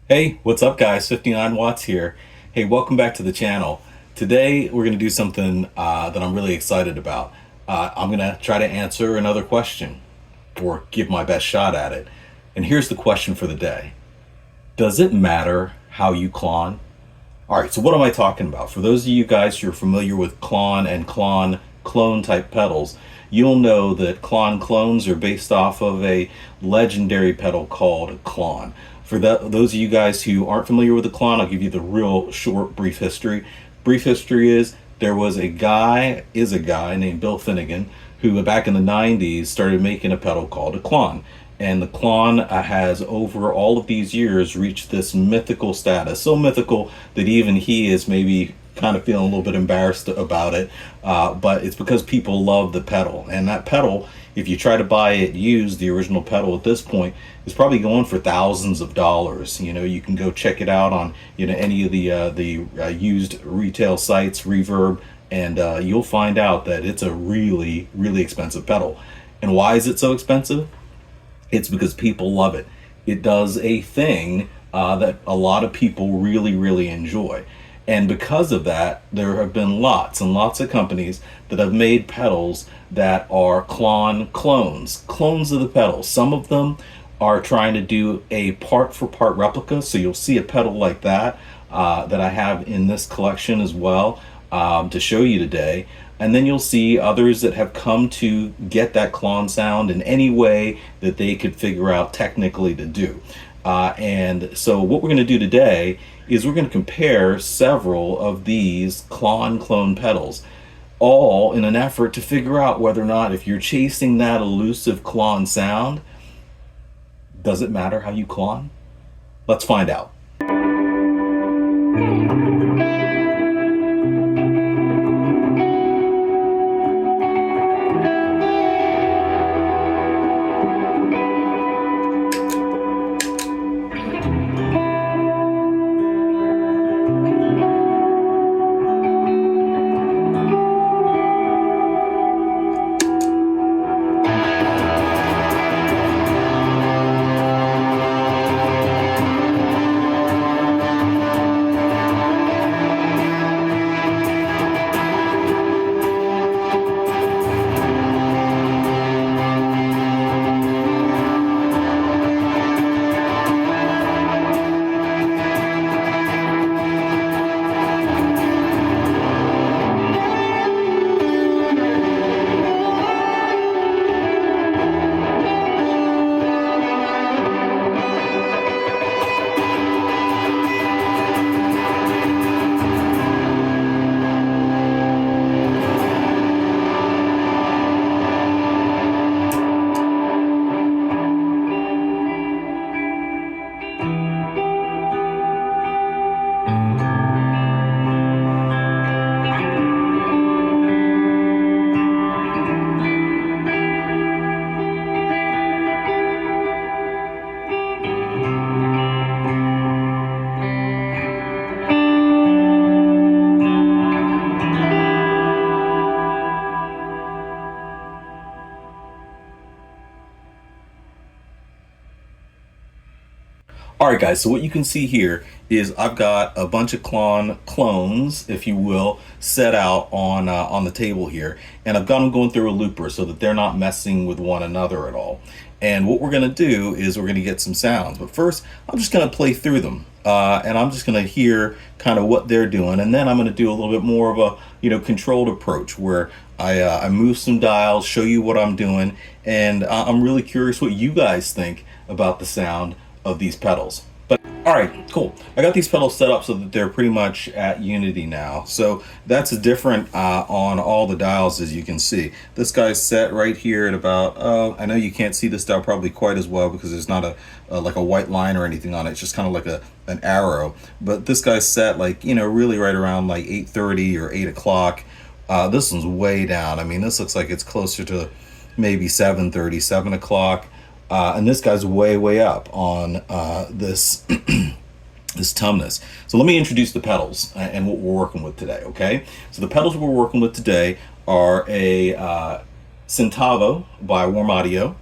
Hey, what's up guys? 59 Watts here. Hey, welcome back to the channel. Today we're going to do something that I'm really excited about. I'm going to try to answer another question or give my best shot at it. And here's the question for the day. Does it matter how you clone? All right, so what am I talking about? For those of you guys who are familiar with Klon and clone type pedals, you'll know that clones are based off of a legendary pedal called Klon. For those of you guys who aren't familiar with the Klon, I'll give you the real short, brief history. Brief history is there was a guy named Bill Finnegan who back in the 90s started making a pedal called a Klon. And the Klon has over all of these years reached this mythical status. So mythical that even he is maybe kind of feeling a little bit embarrassed about it. But it's because people love the pedal. And that pedal, if you try to buy it used, the original pedal at this point, is probably going for thousands of dollars. You know, you can go check it out on, any of the used retail sites, Reverb, and you'll find out that it's a really, really expensive pedal. And why is it so expensive? It's because people love it. It does a thing that a lot of people really, really enjoy. And because of that, there have been lots and lots of companies that have made pedals that are clones of the pedals. Some of them are trying to do a part for part replica. So you'll see a pedal like that that I have in this collection as well to show you today. And then you'll see others that have come to get that clone sound in any way that they could figure out technically to do. And so what we're going to do today is we're going to compare several of these clone pedals, all in an effort to figure out whether or not, if you're chasing that elusive clone sound, does it matter how you clone? Let's find out. All right, guys, so what you can see here is I've got a bunch of clones, if you will, set out on the table here, and I've got them going through a looper so that they're not messing with one another at all. And what we're going to do is we're going to get some sounds, but first I'm just going to play through them, and I'm just going to hear kind of what they're doing, and then I'm going to do a little bit more of a controlled approach where I move some dials, show you what I'm doing, and I'm really curious what you guys think about the sound of these pedals. But all right, cool. I got these pedals set up so that they're pretty much at unity now. So that's different on all the dials, as you can see. This guy's set right here at about, I know you can't see this dial probably quite as well because there's not like a white line or anything on it. It's just kind of like an arrow. But this guy's set like, really right around like 8:30 or 8 o'clock. This one's way down. I mean, this looks like it's closer to maybe 7:30, 7 o'clock. And this guy's way up on this this Tumnus. So let me introduce the pedals and what we're working with today, okay? So the pedals we're working with today are a Centavo by Warm Audio,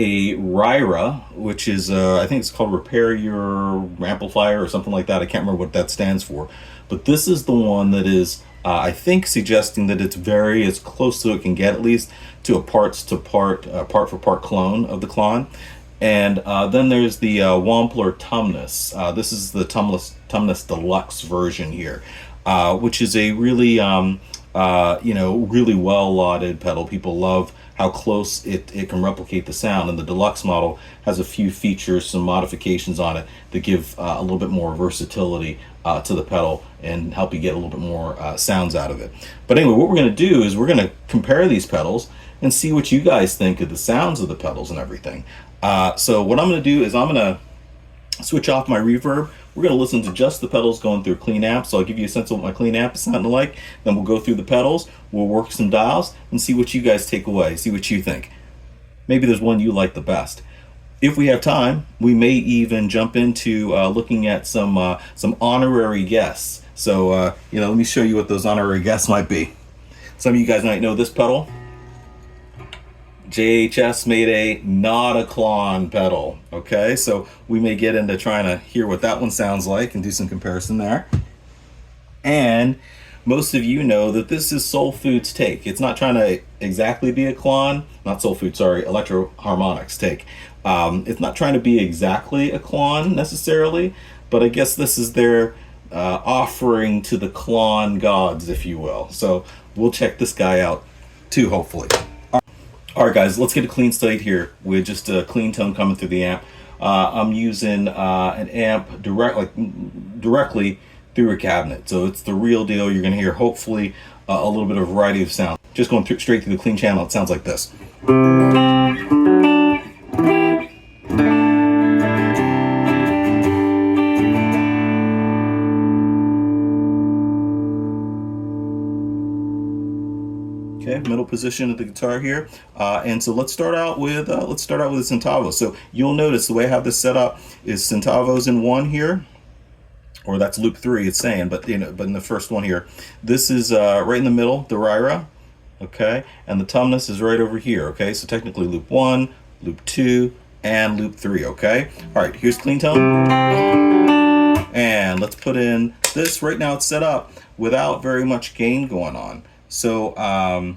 a Ryra, which is, I think it's called Repair Your Amplifier or something like that. I can't remember what that stands for. But this is the one that is, I think, suggesting that it's very as close to it can get, at least, to a part for part clone of the Klon. And then there's the Wampler Tumnus. This is the Tumnus Deluxe version here, which is a really, really well lauded pedal. People love how close it can replicate the sound, and the Deluxe model has a few features, some modifications on it that give a little bit more versatility to the pedal and help you get a little bit more sounds out of it. But anyway, what we're going to do is we're going to compare these pedals and see what you guys think of the sounds of the pedals and everything. So what I'm going to do is I'm going to switch off my reverb. We're going to listen to just the pedals going through clean amp. So I'll give you a sense of what my clean amp is sounding like. Then we'll go through the pedals, we'll work some dials, and see what you guys take away, see what you think. Maybe there's one you like the best. If we have time, we may even jump into looking at some honorary guests. So, let me show you what those honorary guests might be. Some of you guys might know this pedal. JHS made a Notaklon pedal. Okay, so we may get into trying to hear what that one sounds like and do some comparison there. And most of you know that this is Soul Food's take. It's not trying to exactly be a Klon, not Soul Food, sorry, Electro Harmonics take. It's not trying to be exactly a Klon necessarily, but I guess this is their offering to the Klon gods, if you will. So we'll check this guy out too, hopefully. All right, guys, let's get a clean slate here with just a clean tone coming through the amp. I'm using an amp directly through a cabinet, so it's the real deal. You're going to hear hopefully a little bit of variety of sound. Just going straight through the clean channel, it sounds like this. Okay, middle position of the guitar here, and so let's start out with a Centavo. So you'll notice the way I have this set up is Centavo's in one here, or that's loop 3. It's saying, but in the first one here, this is right in the middle, the Ryra, okay, and the Tumnus is right over here. Okay, so technically loop 1, loop 2, and loop 3. Okay, all right. Here's clean tone, and let's put in this. Right now, it's set up without very much gain going on. So, I've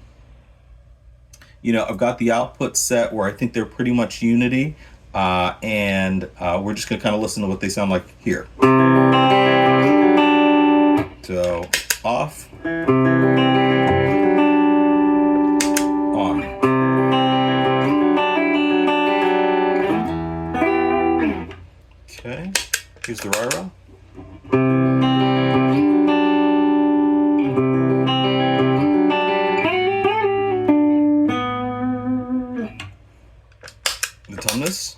got the output set where I think they're pretty much unity, and we're just going to kind of listen to what they sound like here. So, off, on. Okay, here's the Ryra. The Tumnus.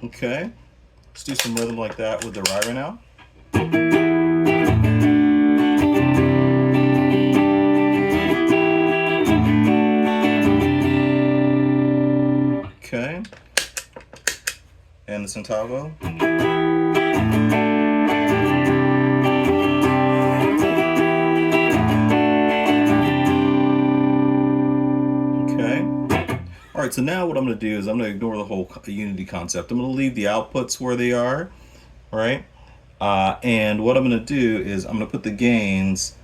Okay, let's do some rhythm like that with the Ryra now. Okay, and the Centavo. Okay, all right, so now what I'm going to do is I'm going to ignore the whole unity concept. I'm going to leave the outputs where they are, all right? And what I'm going to do is I'm going to put the gains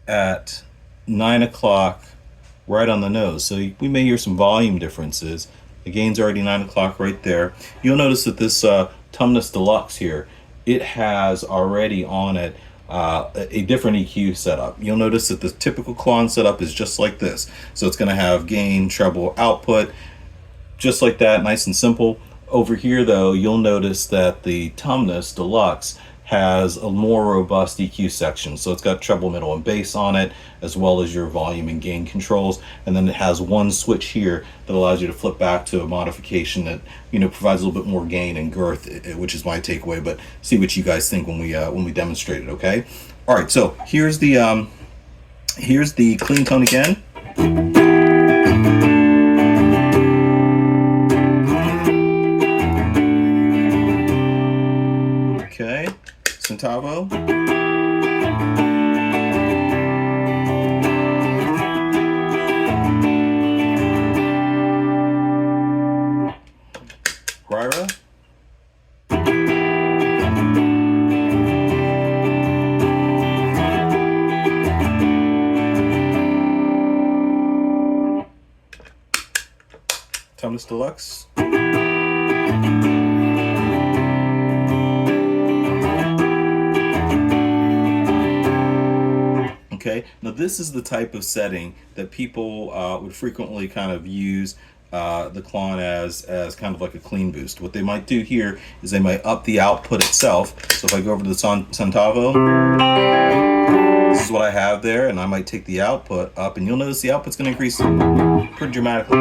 at 9 o'clock right on the nose. So we may hear some volume differences. The gain's already 9 o'clock right there. You'll notice that this Tumnus Deluxe here, it has already on it a different EQ setup. You'll notice that the typical Klon setup is just like this. So it's going to have gain, treble, output, just like that, nice and simple. Over here, though, you'll notice that the Tumnus Deluxe has a more robust EQ section. So it's got treble, middle, and bass on it, as well as your volume and gain controls. And then it has one switch here that allows you to flip back to a modification that provides a little bit more gain and girth, which is my takeaway. But see what you guys think when we demonstrate it. Okay. All right. So here's the Here's the clean tone again. Okay, Centavo. Ryra. Tumnus Deluxe. Okay, now this is the type of setting that people would frequently kind of use the Klon as kind of like a clean boost. What they might do here is they might up the output itself. So if I go over to the Centavo, this is what I have there, and I might take the output up, and you'll notice the output's going to increase pretty dramatically.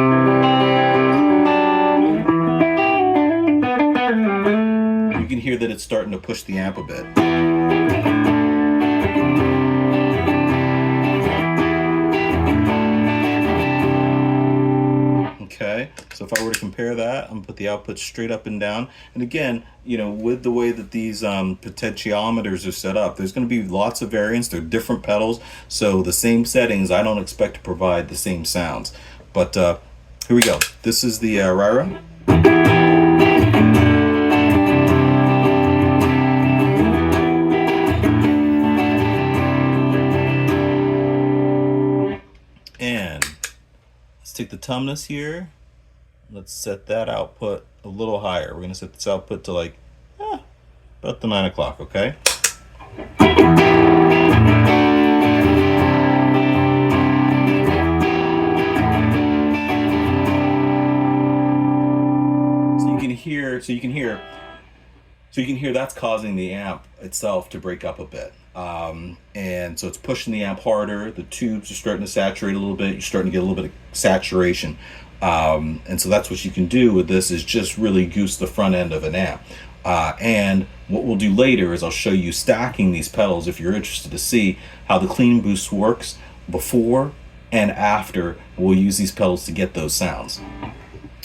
You can hear that it's starting to push the amp a bit. Okay, so if I were to compare that, I'm gonna put the output straight up and down. And again, you know, with the way that these potentiometers are set up, there's gonna be lots of variance. They're different pedals, so the same settings, I don't expect to provide the same sounds. But here we go. This is the Ryra. And let's take the Tumnus here. Let's set that output a little higher. We're going to set this output to like about the 9 o'clock, okay? So you can hear that's causing the amp itself to break up a bit. And so it's pushing the amp harder. The tubes are starting to saturate a little bit. You're starting to get a little bit of saturation. And so that's what you can do with this, is just really goose the front end of an amp. And what we'll do later is I'll show you stacking these pedals if you're interested to see how the clean boost works before and after. We'll use these pedals to get those sounds.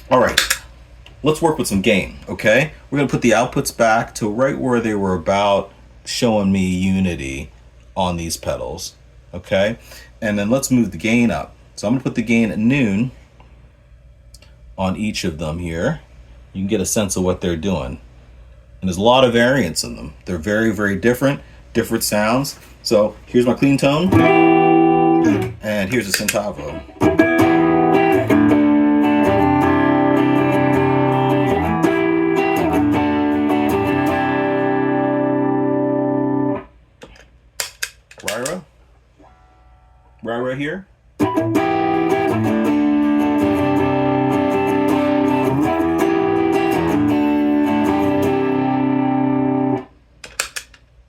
All right, let's work with some gain, okay? We're gonna put the outputs back to right where they were about showing me unity on these pedals, okay? And then let's move the gain up. So I'm gonna put the gain at noon on each of them here. You can get a sense of what they're doing. And there's a lot of variance in them. They're very, very different sounds. So here's my clean tone, and here's a Centavo. Ryra here.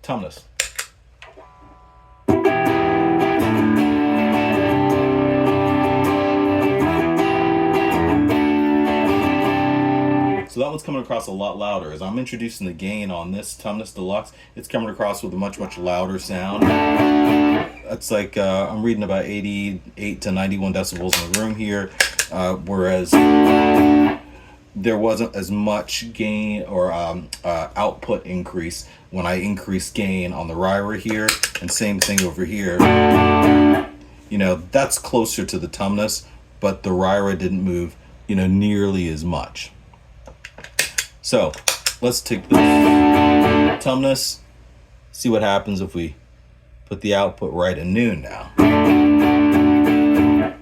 Tumnus. So that one's coming across a lot louder. As I'm introducing the gain on this Tumnus Deluxe, it's coming across with a much, much louder sound. That's like, I'm reading about 88 to 91 decibels in the room here, whereas there wasn't as much gain or output increase when I increased gain on the Ryra here, and same thing over here. You know, that's closer to the Tumnus, but the Ryra didn't move, you know, nearly as much. So let's take the Tumnus, see what happens if we put the output right at noon now.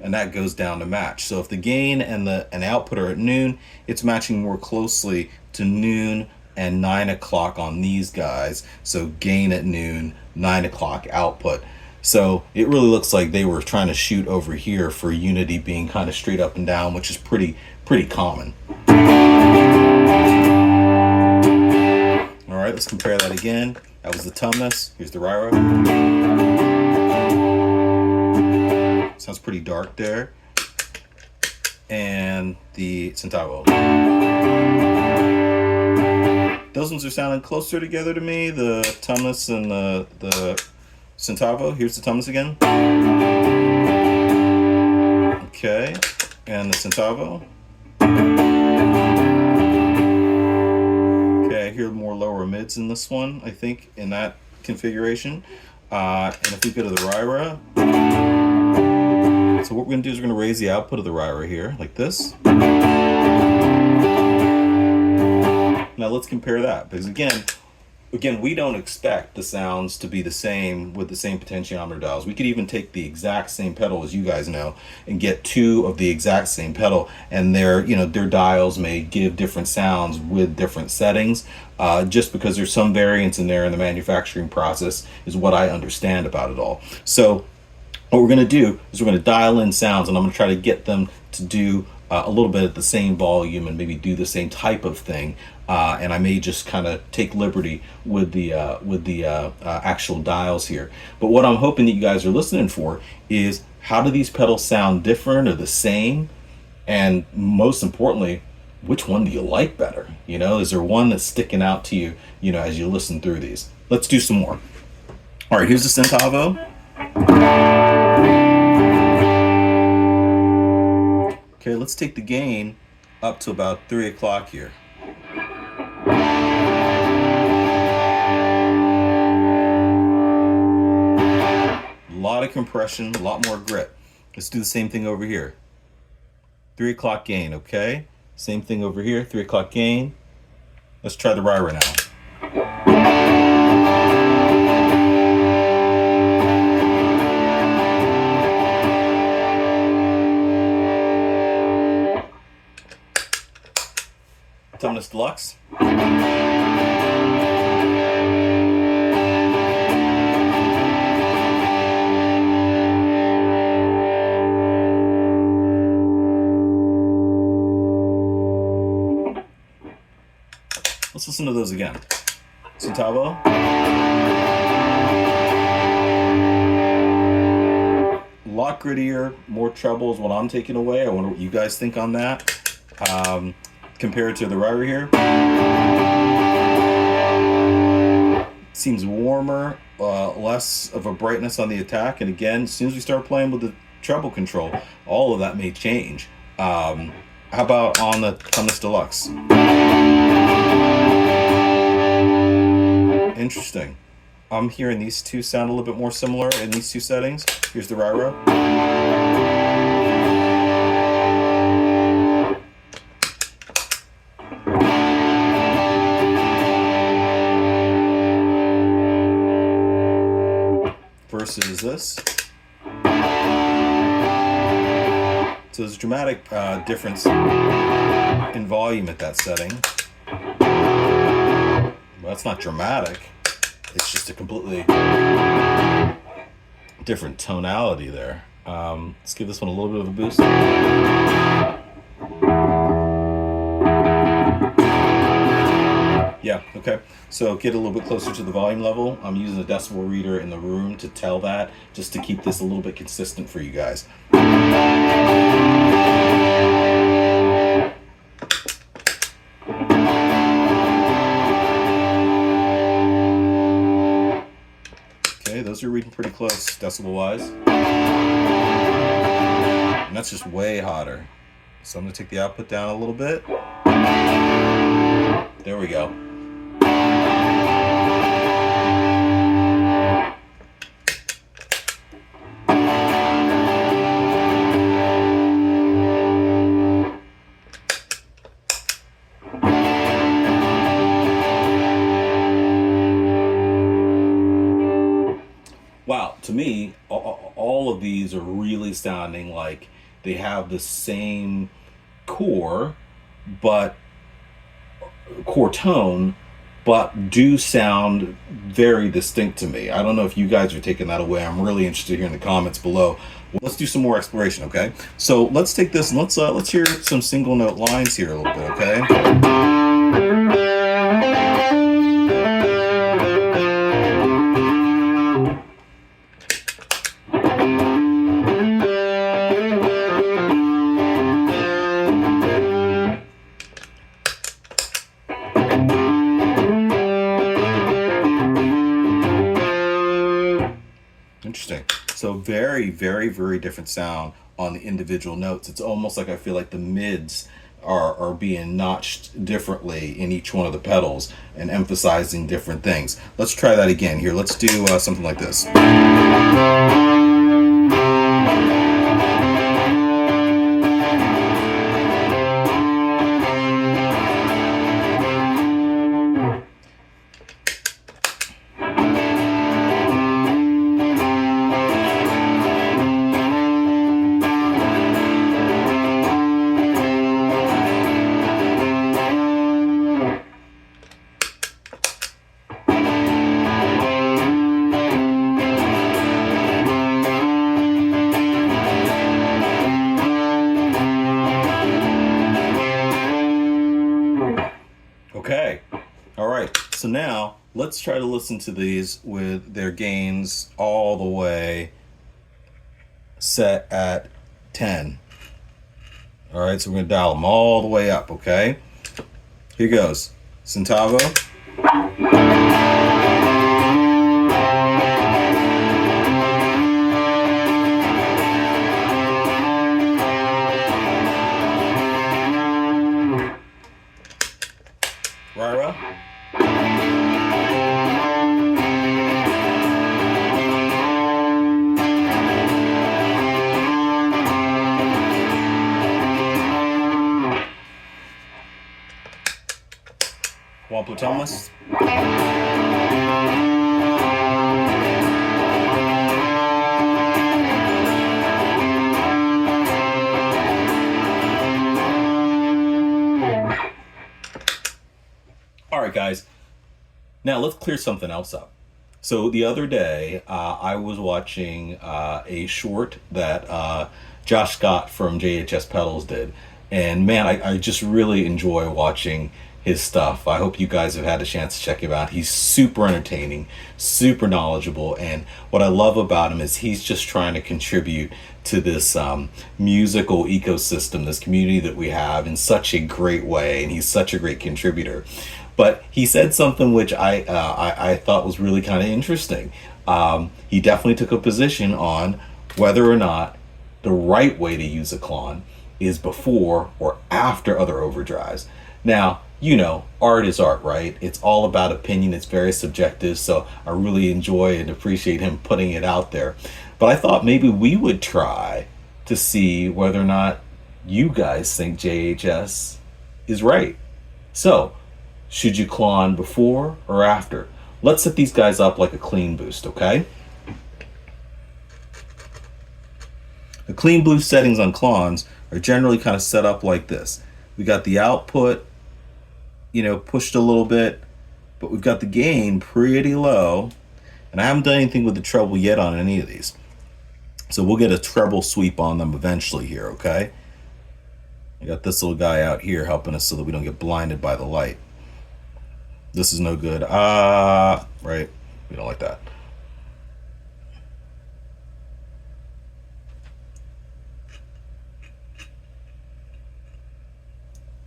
And that goes down to match. So if the gain and the output are at noon, it's matching more closely to noon and 9 o'clock on these guys. So gain at noon, 9 o'clock output. So it really looks like they were trying to shoot over here for unity being kind of straight up and down, which is pretty common. All right, let's compare that again. That was the Tumnus. Here's the Ryra. Sounds pretty dark there. And the Centavo. Those ones are sounding closer together to me, the Tumnus and the Centavo, here's the Tumnus again. Okay, and the Centavo. Okay, I hear more lower mids in this one, I think, in that configuration. And if we go to the Ryra, so what we're going to do is we're going to raise the output of the Ryra here, like this. Now let's compare that, because again, we don't expect the sounds to be the same with the same potentiometer dials. We could even take the exact same pedal, as you guys know, and get two of the exact same pedal, and their dials may give different sounds with different settings, just because there's some variance in there in the manufacturing process, is what I understand about it all. So what we're going to do is we're going to dial in sounds, and I'm going to try to get them to do a little bit at the same volume and maybe do the same type of thing. And I may just kind of take liberty with the actual dials here. But what I'm hoping that you guys are listening for is, how do these pedals sound different or the same? And most importantly, which one do you like better? Is there one that's sticking out to you, as you listen through these? Let's do some more. All right, here's the Centavo. Okay, let's take the gain up to about 3 o'clock here. A lot of compression, a lot more grip. Let's do the same thing over here. 3 o'clock gain, okay? Same thing over here, 3 o'clock gain. Let's try the Ryra now. Tumnus Deluxe. Let's listen to those again. Centavo. A lot grittier, more treble is what I'm taking away. I wonder what you guys think on that. Compared to the Ryra here. Seems warmer, less of a brightness on the attack, and again, as soon as we start playing with the treble control, all of that may change. How about on the Tumnus Deluxe? Interesting. I'm hearing these two sound a little bit more similar in these two settings. Here's the Ryra. Versus this. So there's a dramatic difference in volume at that setting. Well, that's not dramatic. It's just a completely different tonality there. Let's give this one a little bit of a boost. Yeah, okay. So get a little bit closer to the volume level. I'm using a decibel reader in the room to tell that, just to keep this a little bit consistent for you guys. Okay, those are reading pretty close, decibel-wise. And that's just way hotter. So I'm going to take the output down a little bit. There we go. Wow, to me, all of these are really sounding like they have the same core tone, but do sound very distinct to me. I don't know if you guys are taking that away. I'm really interested here in the comments below. Well, let's do some more exploration, okay? So let's take this and let's hear some single note lines here a little bit, okay? very, very, very different sound on the individual notes. It's almost like I feel like the mids are being notched differently in each one of the pedals and emphasizing different things. Let's try that again here. Let's do something like this. Okay, all right, so now let's try to listen to these with their gains all the way set at 10. All right, so we're gonna dial them all the way up, okay? Here goes, Centavo. Ryra. Tumnus. All right, guys. Now let's clear something else up. So the other day, I was watching a short that Josh Scott from JHS Pedals did. And man, I just really enjoy watching his stuff. I hope you guys have had a chance to check him out. He's super entertaining, super knowledgeable, and what I love about him is he's just trying to contribute to this musical ecosystem, this community that we have in such a great way, and he's such a great contributor. But he said something which I thought was really kind of interesting. He definitely took a position on whether or not the right way to use a Klon is before or after other overdrives. Now, you know, art is art, right? It's all about opinion. It's very subjective. So I really enjoy and appreciate him putting it out there. But I thought maybe we would try to see whether or not you guys think JHS is right. So, should you Klon before or after? Let's set these guys up like a clean boost, okay? The clean boost settings on Klons are generally kind of set up like this. We got the output, you know, pushed a little bit, but we've got the gain pretty low, and I haven't done anything with the treble yet on any of these. So we'll get a treble sweep on them eventually here, okay? I got this little guy out here helping us so that we don't get blinded by the light. This is no good. Right, we don't like that.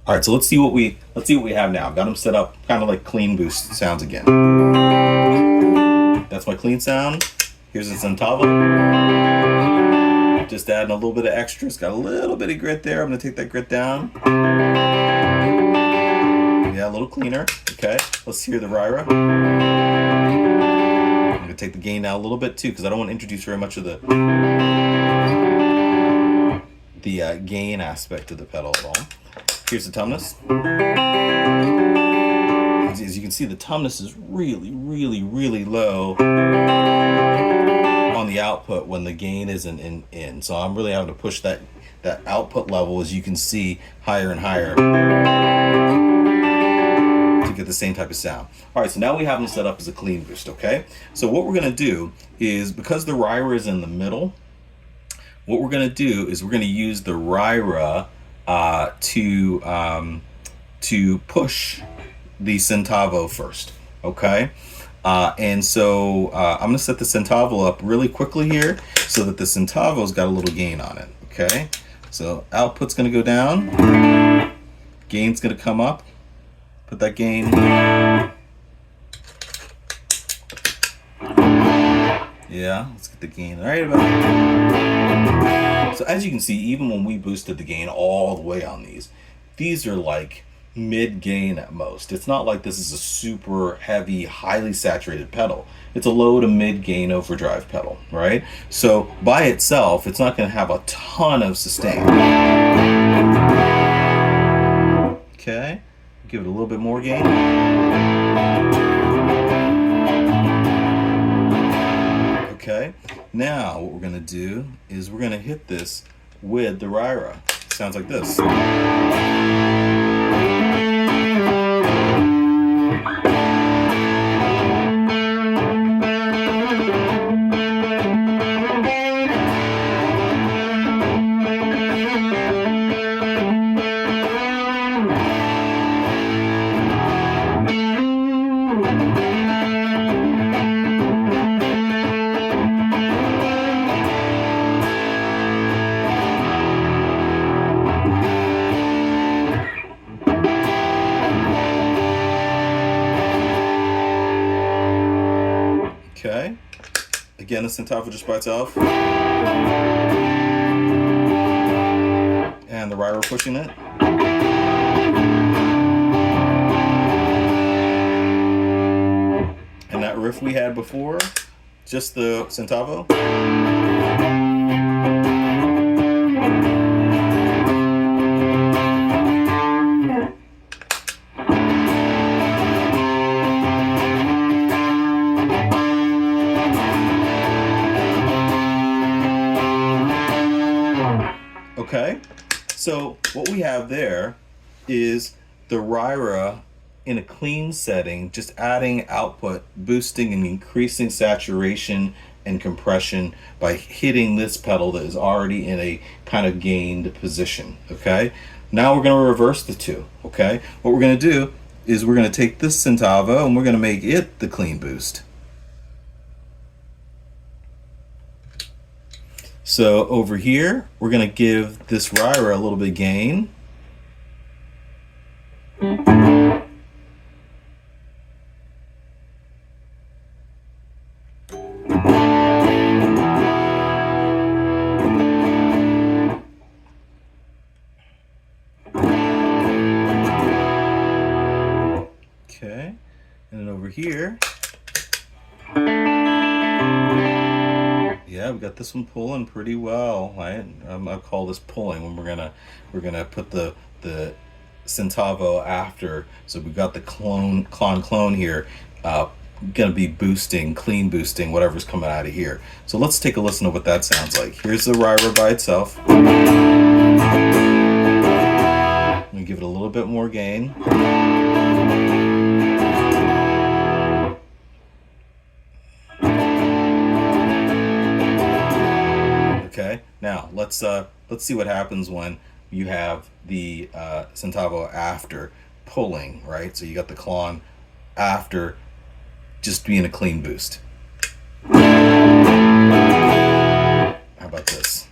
All right, so let's see what we have now. I've got them set up kind of like clean boost sounds again. That's my clean sound. Here's the Centavo. Just adding a little bit of extra. It's got a little bit of grit there. I'm gonna take that grit down. Yeah, a little cleaner. Okay, let's hear the Ryra. I'm gonna take the gain down a little bit too, because I don't want to introduce very much of the gain aspect of the pedal at all. Here's the Tumnus. As you can see, the Tumnus is really, really, really low on the output when the gain isn't in. So I'm really having to push that output level, as you can see, higher and higher to get the same type of sound. All right, so now we have them set up as a clean boost, okay? So what we're gonna do is, because the Ryra is in the middle, what we're gonna do is we're gonna use the Ryra to push the Centavo first, okay? And so I'm gonna set the Centavo up really quickly here so that the Centavo's got a little gain on it, okay? So output's gonna go down, gain's gonna come up, put that gain Yeah, let's get the gain right about. So as you can see, even when we boosted the gain all the way on these are like mid gain at most. It's not like this is a super heavy, highly saturated pedal. It's a low to mid gain overdrive pedal, right? So by itself, it's not going to have a ton of sustain. Okay, give it a little bit more gain. Okay, now what we're going to do is we're going to hit this with the Ryra. Sounds like this. Okay, again the Centavo just by itself, and the Ryra pushing it. And that riff we had before, just the Centavo. Okay, so what we have there is the Ryra in a clean setting, just adding output, boosting and increasing saturation and compression by hitting this pedal that is already in a kind of gained position. Okay, now we're going to reverse the two. Okay, what we're going to do is we're going to take this Centavo and we're going to make it the clean boost. So over here, we're going to give this Ryra a little bit of gain. Okay, and then over here, yeah, we got this one pulling pretty well. Right? I call this pulling when we're gonna put the Centavo after. So we've got the clone here, gonna be boosting, clean boosting whatever's coming out of here. So let's take a listen to what that sounds like. Here's the Ryra by itself. I'm gonna give it a little bit more gain. Okay, now let's see what happens when you have the Centavo after pulling, right? So you got the Klon after just being a clean boost. How about this?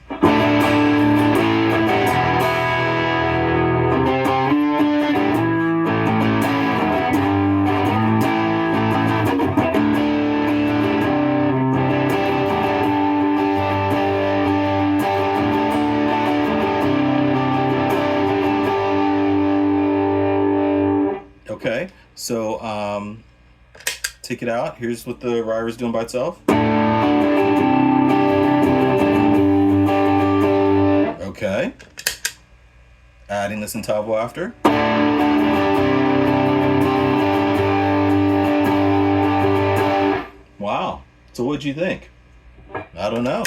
Okay, so take it out. Here's what the Ryra's doing by itself. Okay, adding the Centavo after. Wow, so what'd you think? I don't know.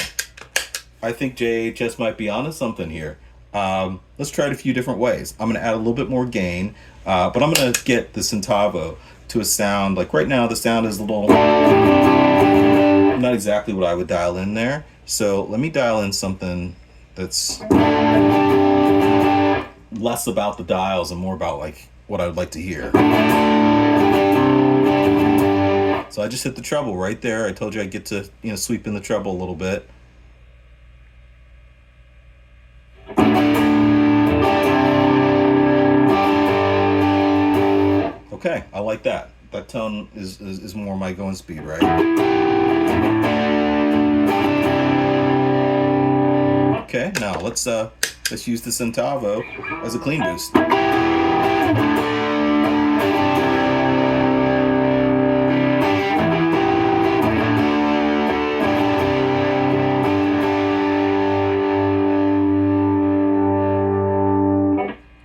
I think JHS might be onto something here. Let's try it a few different ways. I'm going to add a little bit more gain, but I'm going to get the Centavo to a sound, like right now the sound is a little, not exactly what I would dial in there. So let me dial in something that's less about the dials and more about like what I would like to hear. So I just hit the treble right there. I told you I'd get to, sweep in the treble a little bit. Okay, I like that. That tone is more my going speed, right? Okay, now let's use the Centavo as a clean boost.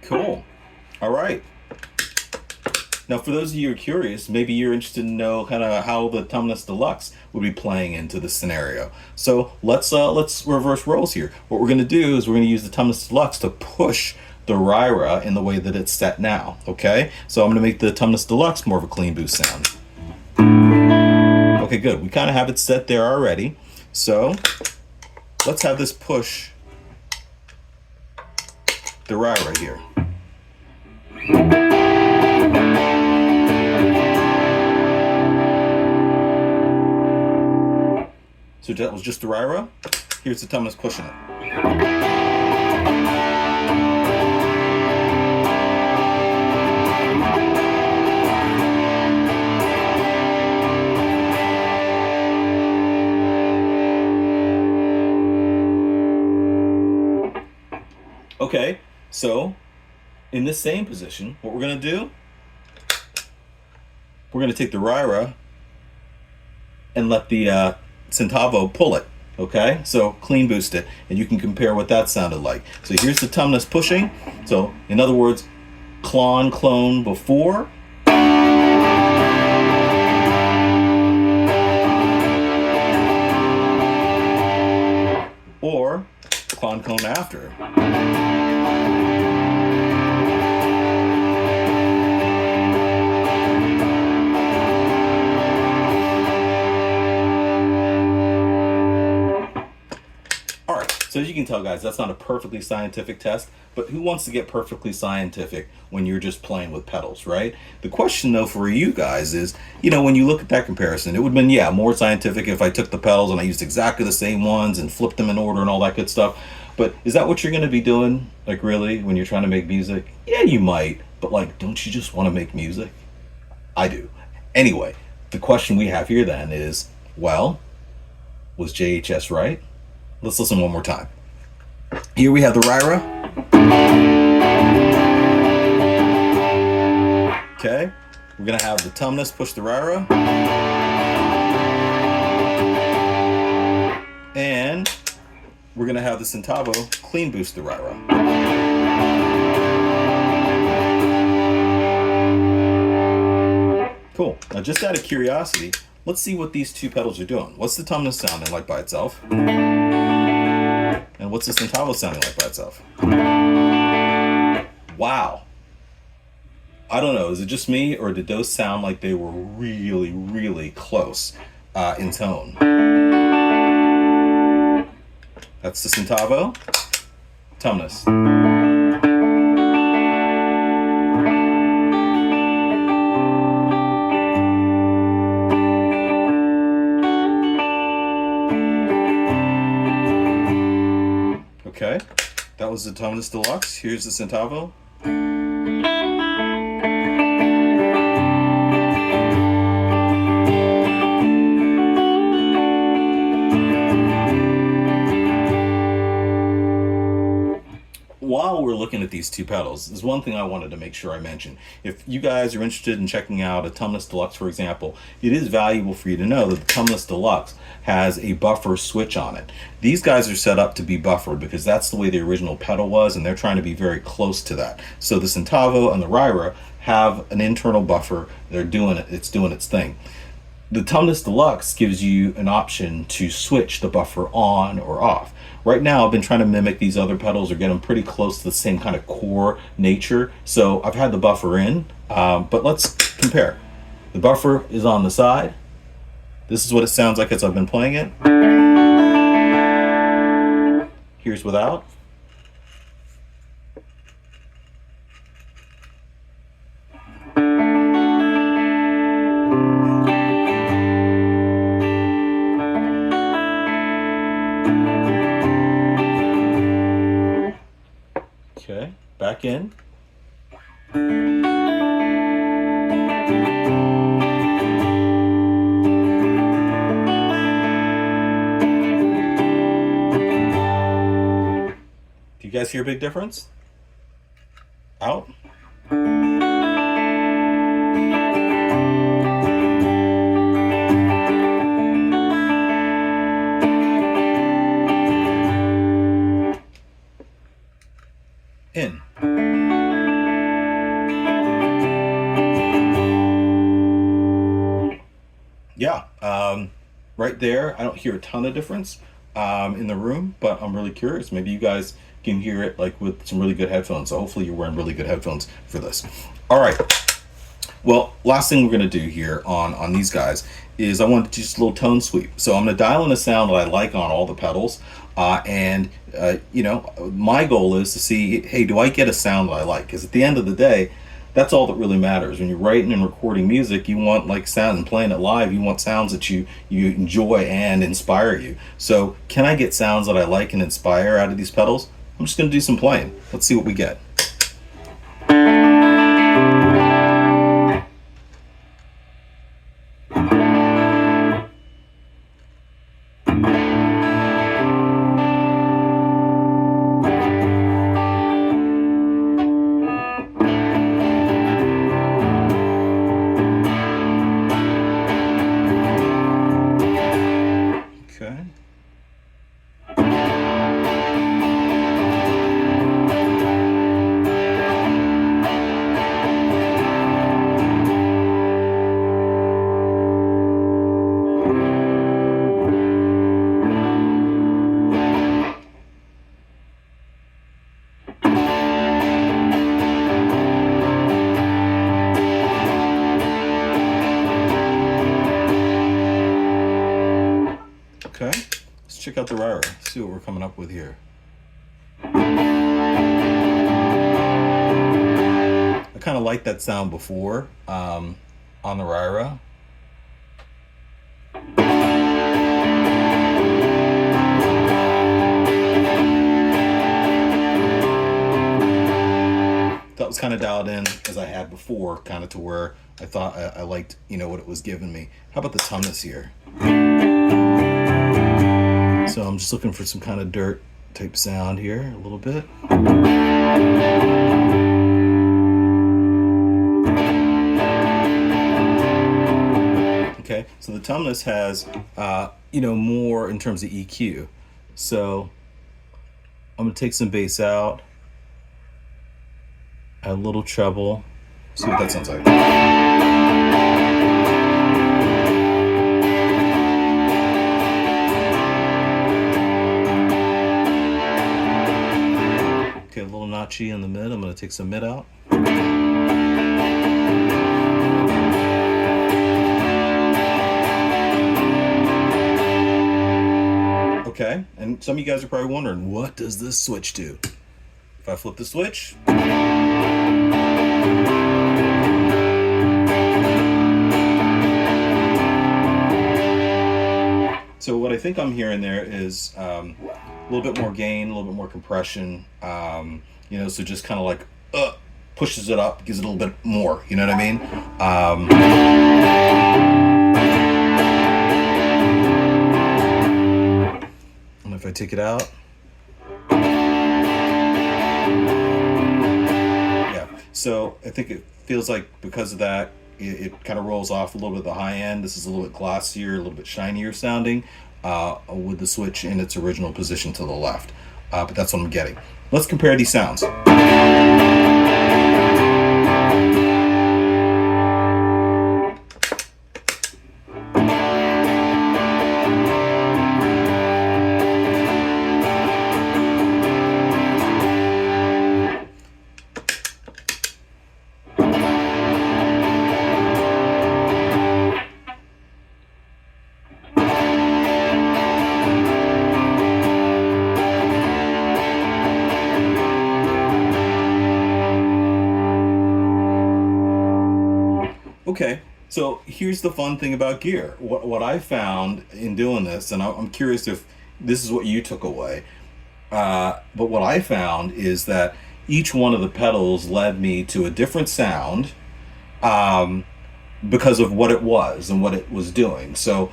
Cool. All right. Now, for those of you who are curious, maybe you're interested to know kind of how the Tumnus Deluxe would be playing into this scenario. So let's reverse roles here. What we're going to do is we're going to use the Tumnus Deluxe to push the Ryra in the way that it's set now. Okay, so I'm going to make the Tumnus Deluxe more of a clean boost sound. Okay, good. We kind of have it set there already. So let's have this push the Ryra here. So that was just the Ryra. Here's the Tumnus pushing it. Okay, so in this same position, what we're going to do, we're going to take the Ryra and let the Centavo pull it. Okay, so clean boost it, and you can compare what that sounded like. So here's the Tumnus pushing. So in other words, clone before. Or clone after. So as you can tell, guys, that's not a perfectly scientific test, but who wants to get perfectly scientific when you're just playing with pedals, right? The question, though, for you guys is, you know, when you look at that comparison, it would have been, yeah, more scientific if I took the pedals and I used exactly the same ones and flipped them in order and all that good stuff. But is that what you're going to be doing, like, really, when you're trying to make music? Yeah, you might, but, like, don't you just want to make music? I do. Anyway, the question we have here, then, is, well, was JHS right? Let's listen one more time. Here we have the Ryra. Okay, we're gonna have the Tumnus push the Ryra. And we're gonna have the Centavo clean boost the Ryra. Cool, now just out of curiosity, let's see what these two pedals are doing. What's the Tumnus sounding like by itself? And what's the Centavo sounding like by itself? Wow. I don't know, is it just me, or did those sound like they were really, really close in tone? That's the Centavo. Tumnus. Okay, that was the Tumnus Deluxe. Here's the Centavo. While we're looking at these two pedals, there's one thing I wanted to make sure I mention. If you guys are interested in checking out a Tumnus Deluxe, for example, it is valuable for you to know that the Tumnus Deluxe has a buffer switch on it. These guys are set up to be buffered because that's the way the original pedal was, and they're trying to be very close to that. So the Centavo and the Ryra have an internal buffer. They're doing it. It's doing its thing. The Tumnus Deluxe gives you an option to switch the buffer on or off. Right now, I've been trying to mimic these other pedals or get them pretty close to the same kind of core nature. So I've had the buffer in, but let's compare. The buffer is on the side. This is what it sounds like as I've been playing it. Here's without. Okay, back in. guys hear a big difference? Out? In. Yeah, right there, I don't hear a ton of difference in the room, but I'm really curious. Maybe you guys can hear it like with some really good headphones. So hopefully you're wearing really good headphones for this. All right. Well, last thing we're going to do here on these guys is I want to just a little tone sweep. So I'm going to dial in a sound that I like on all the pedals. You know, my goal is to see, hey, do I get a sound that I like? Because at the end of the day, that's all that really matters. When you're writing and recording music, you want like sound, and playing it live, you want sounds that you enjoy and inspire you. So can I get sounds that I like and inspire out of these pedals? I'm just going to do some playing. Let's see what we get. Okay. Okay, let's check out the Ryra, see what we're coming up with here. I kind of liked that sound before on the Ryra. That was kind of dialed in as I had before, kind of to where I thought I liked, you know, what it was giving me. How about the Tumnus here? So I'm just looking for some kind of dirt type sound here, a little bit. Okay, so the Tumnus has, you know, more in terms of EQ. So I'm gonna take some bass out, add a little treble, see what that sounds like. Okay, a little notchy in the mid. I'm going to take some mid out. Okay, and some of you guys are probably wondering, what does this switch do? If I flip the switch, so what I think I'm hearing there is a little bit more gain, a little bit more compression, you know, so just kind of like pushes it up, gives it a little bit more, you know what I mean? And if I take it out, yeah, so I think it feels like because of that, it kind of rolls off a little bit at the high end. This is a little bit glossier, a little bit shinier sounding with the switch in its original position to the left. But that's what I'm getting. Let's compare these sounds. Okay, so here's the fun thing about gear. What I found in doing this, and I'm curious if this is what you took away, but what I found is that each one of the pedals led me to a different sound because of what it was and what it was doing. So,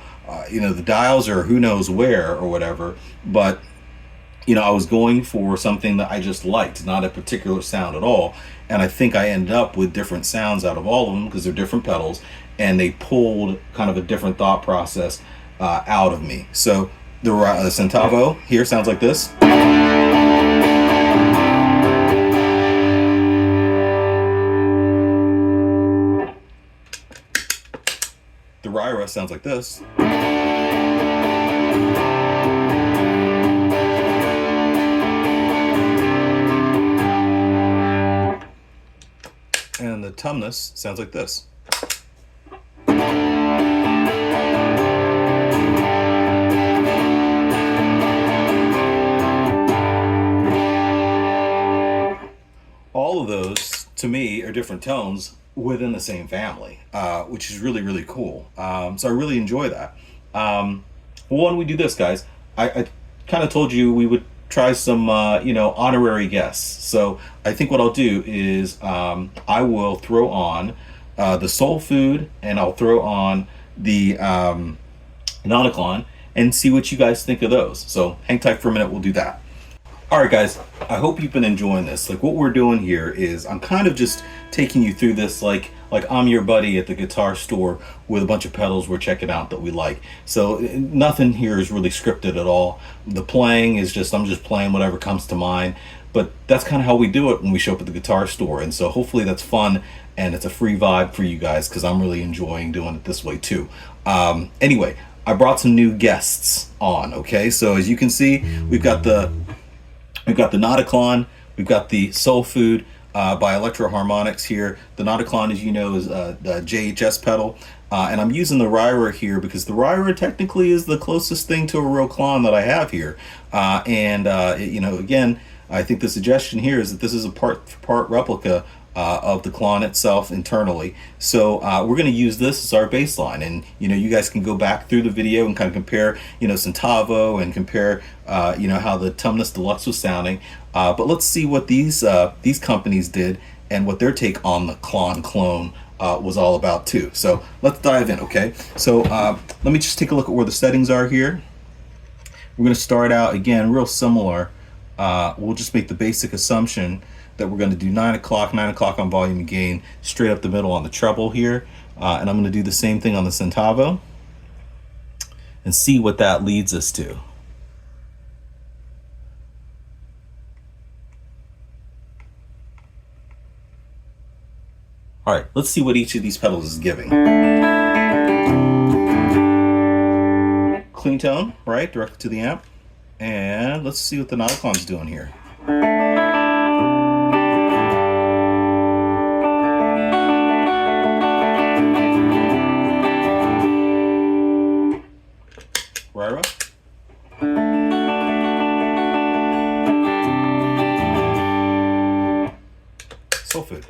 you know, the dials are who knows where or whatever, but I was going for something that I just liked, not a particular sound at all. And I think I ended up with different sounds out of all of them because they're different pedals, and they pulled kind of a different thought process out of me. So the Centavo here sounds like this. The Ryra sounds like this. And the Tumnus sounds like this. All of those, to me, are different tones within the same family, which is really, really cool. So I really enjoy that. Well, why don't we do this, guys? I kind of told you we would try some, honorary guests. So I think what I'll do is I will throw on the Soul Food, and I'll throw on the Notaklon, and see what you guys think of those. So hang tight for a minute, we'll do that. All right, guys, I hope you've been enjoying this. Like, what we're doing here is I'm kind of just taking you through this like I'm your buddy at the guitar store with a bunch of pedals we're checking out that we like. So nothing here is really scripted at all. The playing is just, I'm just playing whatever comes to mind. But that's kind of how we do it when we show up at the guitar store. And so hopefully that's fun, and it's a free vibe for you guys, because I'm really enjoying doing it this way too. Anyway, I brought some new guests on, okay? So as you can see, we've got the Notaklon, we've got the Soul Food by Electro Harmonics here. The Notaklon, as you know, is the JHS pedal. And I'm using the Ryra here because the Ryra technically is the closest thing to a real Klon that I have here. Again, I think the suggestion here is that this is a part replica of the Klon itself internally. So we're going to use this as our baseline, and you guys can go back through the video and kind of compare Centavo, and compare how the Tumnus Deluxe was sounding. But let's see what these companies did and what their take on the Klon clone was all about too. So let's dive in, okay? So let me just take a look at where the settings are here. We're going to start out again real similar. We'll just make the basic assumption that we're going to do 9 o'clock on volume and gain, straight up the middle on the treble here. And I'm going to do the same thing on the Centavo and see what that leads us to. All right, let's see what each of these pedals is giving. Clean tone, right, directly to the amp. And let's see what the Notaklon's doing here. Ryra. Soul Food.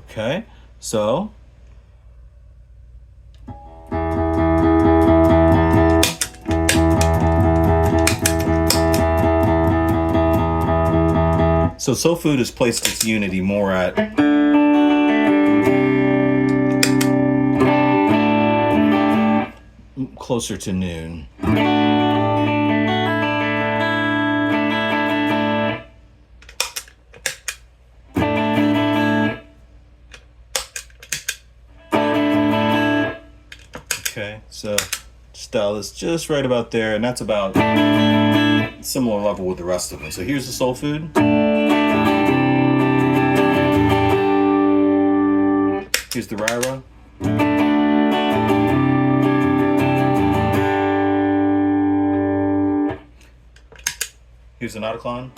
Okay, so Soul Food has placed its unity more at closer to noon. Okay, so style is just right about there, and that's about similar level with the rest of them. So here's the Soul Food. Here's the Ryra. Here's the Notaklon.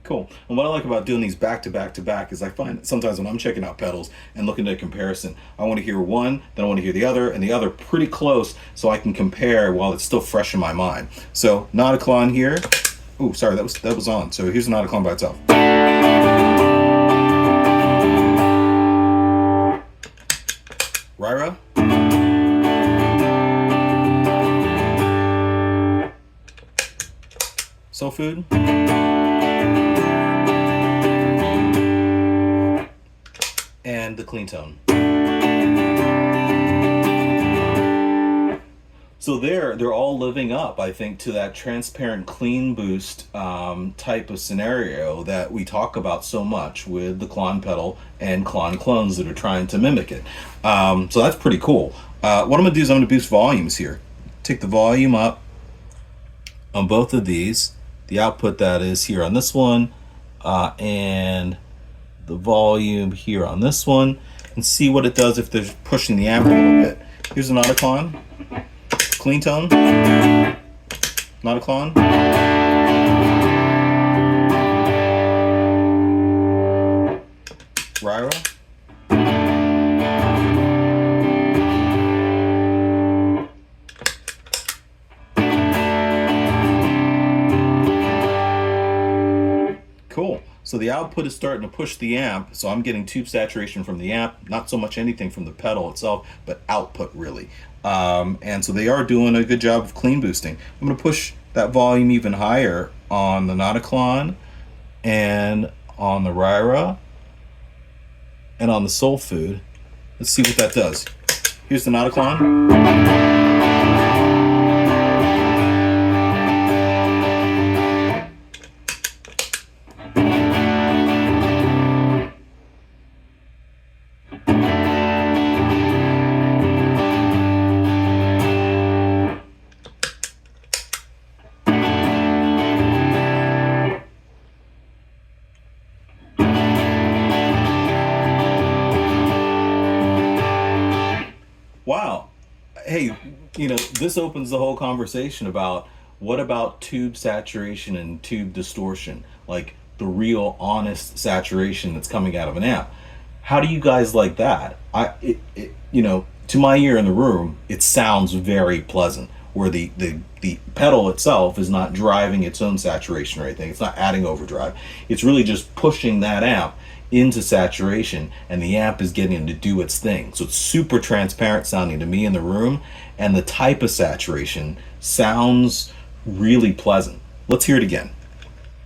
Cool. And what I like about doing these back to back to back is I find that sometimes when I'm checking out pedals and looking at a comparison, I want to hear one, then I want to hear the other, and the other pretty close so I can compare while it's still fresh in my mind. So Notaklon here. Ooh, sorry, that was on. So here's the Notaklon by itself. Ryra. Soul Food. And the clean tone. So they're all living up, I think, to that transparent clean boost type of scenario that we talk about so much with the Klon pedal and Klon clones that are trying to mimic it. So that's pretty cool. What I'm going to do is I'm going to boost volumes here. Take the volume up on both of these. The output that is here on this one, and the volume here on this one, and see what it does if they're pushing the amp a little bit. Here's an Notaklon. Clean tone, Notaklon. Ryra. Cool. So the output is starting to push the amp, so I'm getting tube saturation from the amp, not so much anything from the pedal itself, but output really. And so they are doing a good job of clean boosting. I'm going to push that volume even higher on the Notaklon and on the Ryra and on the Soul Food. Let's see what that does. Here's the Notaklon. Wow. Hey, this opens the whole conversation about what about tube saturation and tube distortion, like the real honest saturation that's coming out of an amp. How do you guys like that? To my ear in the room, it sounds very pleasant, where the pedal itself is not driving its own saturation or anything. It's not adding overdrive. It's really just pushing that amp into saturation, and the amp is getting to do its thing. So it's super transparent sounding to me in the room, and the type of saturation sounds really pleasant. Let's hear it again.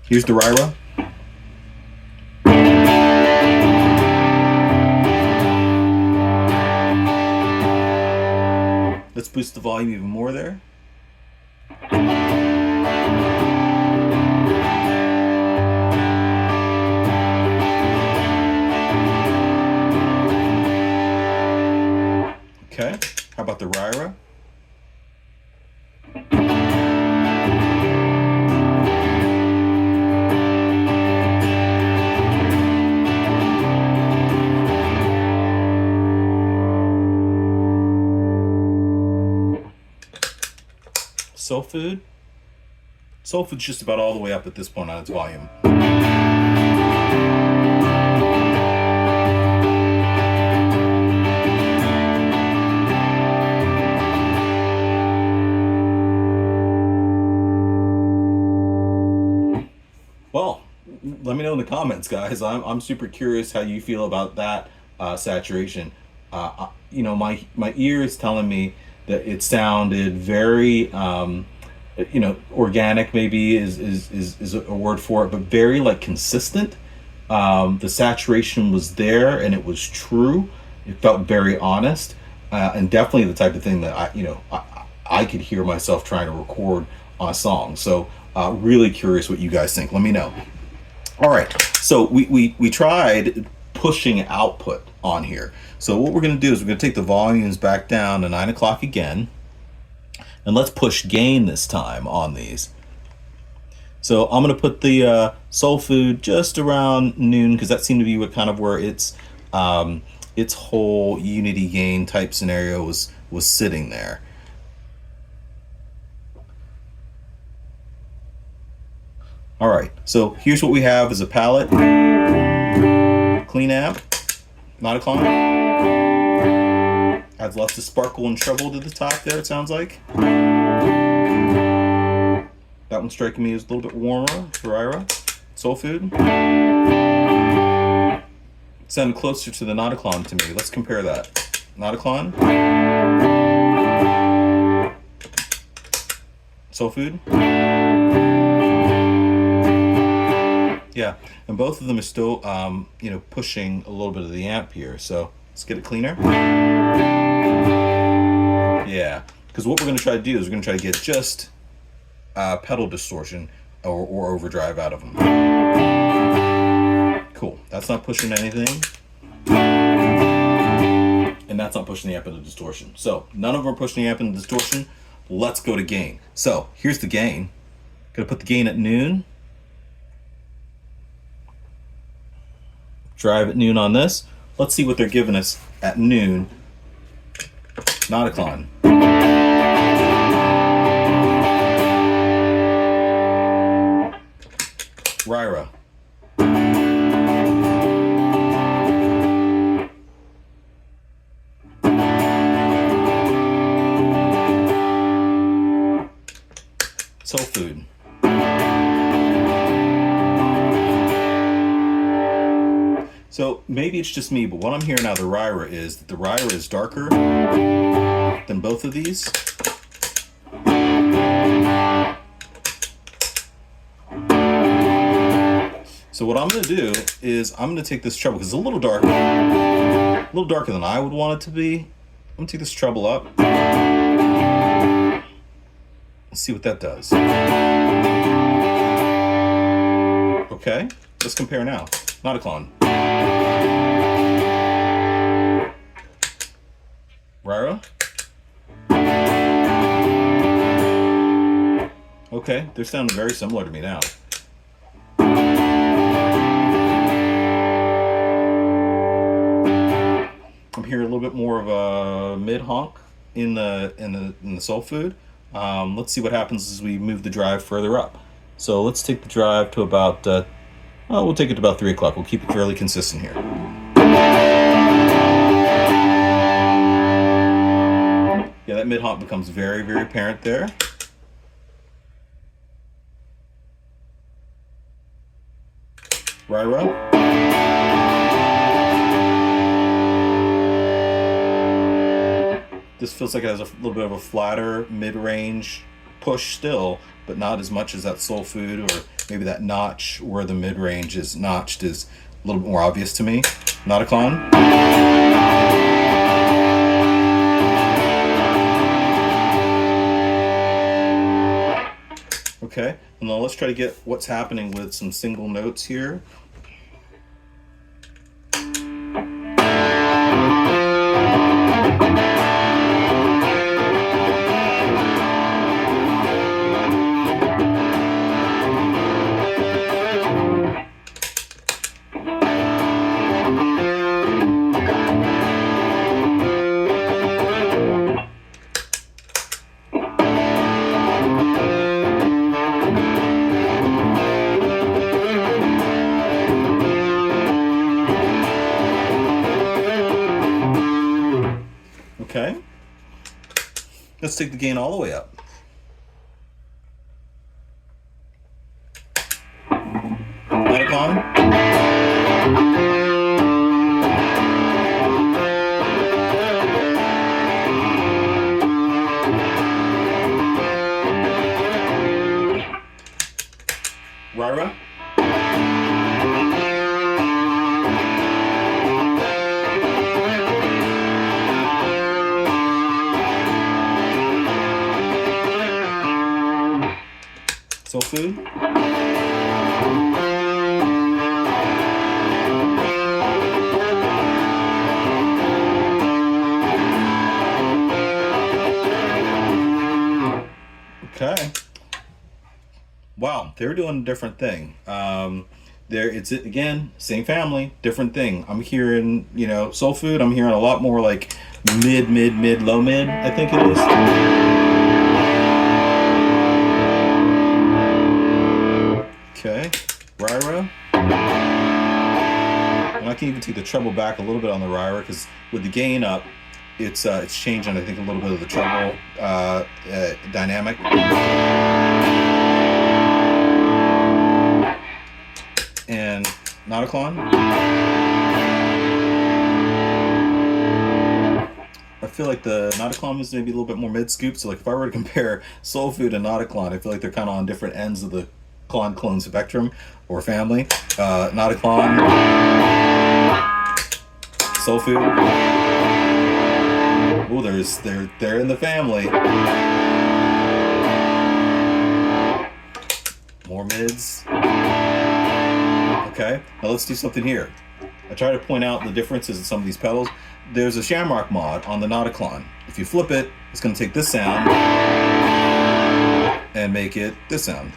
Here's the Ryra. Let's boost the volume even more there. Okay, how about the Ryra? Soul Food? Soul Food's just about all the way up at this point on its volume. Well, let me know in the comments, guys. I'm super curious how you feel about that saturation. My ear is telling me that it sounded very, organic. Maybe is a word for it, but very like consistent. The saturation was there, and it was true. It felt very honest, and definitely the type of thing that I could hear myself trying to record on a song. So really curious what you guys think. Let me know. All right, so we tried pushing output on here. So what we're going to do is we're going to take the volumes back down to 9 o'clock again, and let's push gain this time on these. So I'm going to put the Soul Food just around noon, because that seemed to be where its whole unity gain type scenario was sitting there. All right, so here's what we have as a palette. Clean amp, Notaklon. Adds lots of sparkle and treble to the top there, it sounds like. That one's striking me as a little bit warmer for Ryra. Soul Food. It sounded closer to the Notaklon to me. Let's compare that. Notaklon. Soul Food. Yeah, and both of them are still, pushing a little bit of the amp here. So let's get it cleaner. Yeah, Because what we're going to try to do is we're going to try to get just pedal distortion or overdrive out of them. Cool. That's not pushing anything. And that's not pushing the amp into distortion. So none of them are pushing the amp into distortion. Let's go to gain. So here's the gain. Gonna put the gain at noon. Drive at noon on this. Let's see what they're giving us at noon. Notaklon. Ryra. Soul Food. So maybe it's just me, but what I'm hearing out of the Ryra is that the Ryra is darker than both of these. So what I'm going to do is I'm going to take this treble, because it's a little darker than I would want it to be. I'm going to take this treble up. Let's see what that does. Okay, let's compare now. Notaklon. Ryra. Okay, they're sounding very similar to me now. I'm hearing a little bit more of a mid honk in the Soul Food. Let's see what happens as we move the drive further up. So let's take the drive to about, we'll take it to about 3 o'clock. We'll keep it fairly consistent here. Yeah, that mid honk becomes very, very apparent there. Ryra. This feels like it has a little bit of a flatter mid-range push still, but not as much as that Soul Food, or maybe that notch where the mid-range is notched is a little bit more obvious to me. Notaklon. Okay, and now let's try to get what's happening with some single notes here. Okay, let's take the gain all the way up. Notaklon. Ryra. Soul Food. Okay. Wow, they were doing a different thing. It's again, same family, different thing. I'm hearing, Soul Food. I'm hearing a lot more like mid, low mid, I think it is. Okay, Ryra. And I can even take the treble back a little bit on the Ryra, because with the gain up, it's changing, I think, a little bit of the treble dynamic. And Notaklon. I feel like the Notaklon is maybe a little bit more mid-scoop. So like if I were to compare Soul Food and Notaklon, I feel like they're kind of on different ends of the clone spectrum or family. Notaklon, Soul Food. Oh, they're in the family. More mids. Okay, now let's do something here. I try to point out the differences in some of these pedals. There's a Shamrock mod on the Notaklon. If you flip it, it's going to take this sound and make it this sound.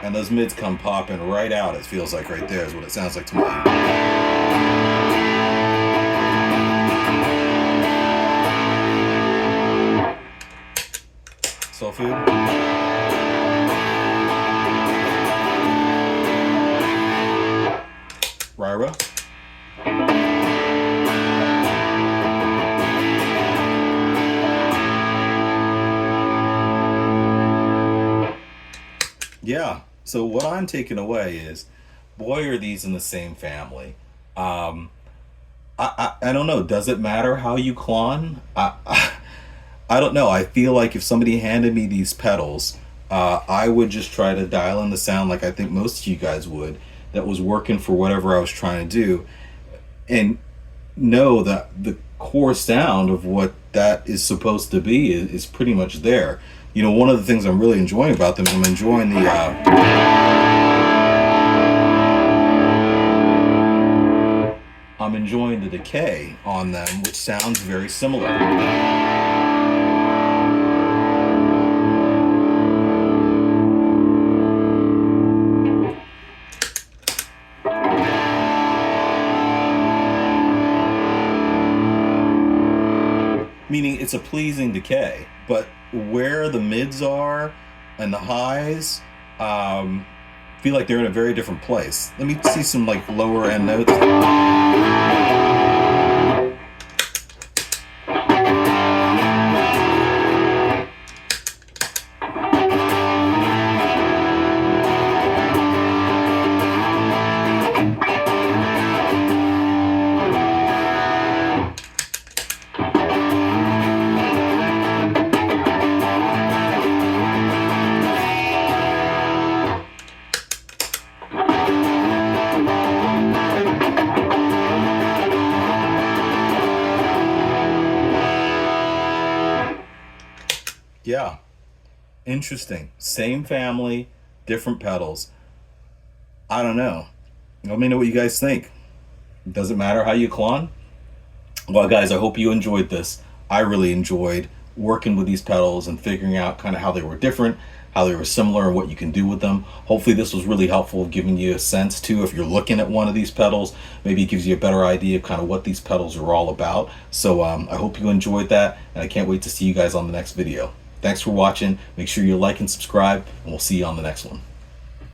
And those mids come popping right out. It feels like right there is what it sounds like to me. Soul food. Ryra. Yeah, so what I'm taking away is, boy, are these in the same family. I don't know. Does it matter how you clon? I don't know. I feel like if somebody handed me these pedals, I would just try to dial in the sound like I think most of you guys would, that was working for whatever I was trying to do, and know that the core sound of what that is supposed to be is pretty much there. You know, one of the things I'm really enjoying about them is I'm enjoying the decay on them, which sounds very similar. Meaning it's a pleasing decay, but where the mids are and the highs feel like they're in a very different place. Let me see some like lower end notes. Yeah, interesting. Same family, different pedals. I don't know. Let me know what you guys think. Does it matter how you clon? Well, guys, I hope you enjoyed this. I really enjoyed working with these pedals and figuring out kind of how they were different, how they were similar, and what you can do with them. Hopefully this was really helpful, giving you a sense too, if you're looking at one of these pedals, maybe it gives you a better idea of kind of what these pedals are all about. So I hope you enjoyed that, and I can't wait to see you guys on the next video. Thanks for watching. Make sure you like and subscribe, and we'll see you on the next one.